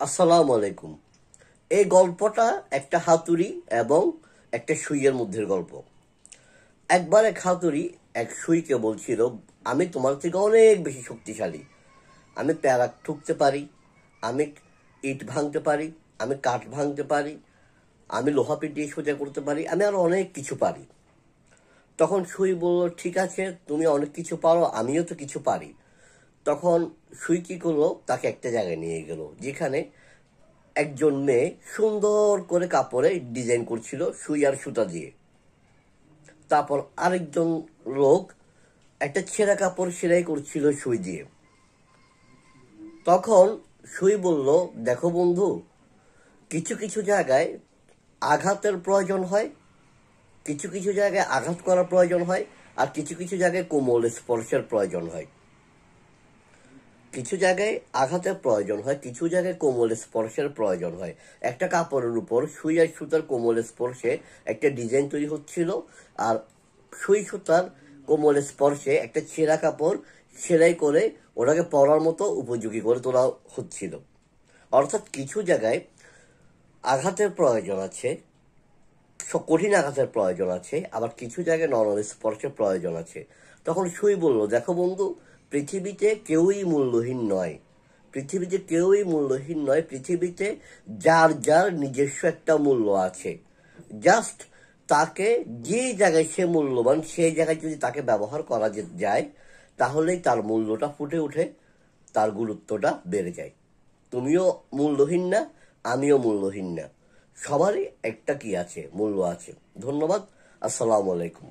আসসালামু আলাইকুম। এই গল্পটা একটা হাতুড়ি এবং একটা সুইয়ের মধ্যের গল্প। একবার এক হাতুড়ি এক সুইকে বলছিল, আমি তোমার থেকে অনেক বেশি শক্তিশালী। আমি প্যারা ঠুকতে পারি, আমি ইট ভাঙতে পারি, আমি কাঠ ভাঙতে পারি, আমি লোহা পিটিয়ে সোজা করতে পারি, আমি আরো অনেক কিছু পারি। তখন সুই বলল, ঠিক আছে, তুমি অনেক কিছু পারো, আমিও তো কিছু পারি। তখন সুই কি করলো, তাকে একটা জায়গায় নিয়ে গেল, যেখানে একজন মেয়ে সুন্দর করে কাপড়ে ডিজাইন করছিল সুই আর সুতা দিয়ে। তারপর আরেকজন লোক একটা ছেঁড়া কাপড় সেলাই করছিল সুই দিয়ে। তখন সুই বলল, দেখো বন্ধু, কিছু কিছু জায়গায় আঘাতের প্রয়োজন হয়, কিছু কিছু জায়গায় আঘাত করার প্রয়োজন হয়, আর কিছু কিছু জায়গায় কোমল স্পর্শের প্রয়োজন হয়। কিছু জায়গায় আঘাতের প্রয়োজন হয়, কিছু জায়গায় কোমল স্পর্শের প্রয়োজন হয়। একটা কাপড়ের উপর সুই আর সুতার কোমল স্পর্শে একটা ডিজাইন তৈরি হচ্ছিল, আর সুই সুতার কোমল স্পর্শে একটা ছেঁড়া কাপড় সেলাই করে ওটাকে পরার মতো উপযোগী করে তোলা হচ্ছিল। অর্থাৎ কিছু জায়গায় আঘাতের প্রয়োজন আছে, কঠিন আঘাতের প্রয়োজন আছে, আবার কিছু জায়গায় নরম স্পর্শের প্রয়োজন আছে। তখন সুই বলল, দেখো বন্ধু, পৃথিবীতে কেউই মূল্যহীন নয়, পৃথিবীতে কেউই মূল্যহীন নয়, পৃথিবীতে যার যার নিজস্ব একটা মূল্য আছে। জাস্ট তাকে যে জায়গায় সে মূল্যবান, সেই জায়গায় যদি তাকে ব্যবহার করা যায়, তাহলেই তার মূল্যটা ফুটে ওঠে, তার গুরুত্বটা বেড়ে যায়। তুমিও মূল্যহীন না, আমিও মূল্যহীন না, সবারই একটা কি আছে, মূল্য আছে। ধন্যবাদ। আসসালামু আলাইকুম।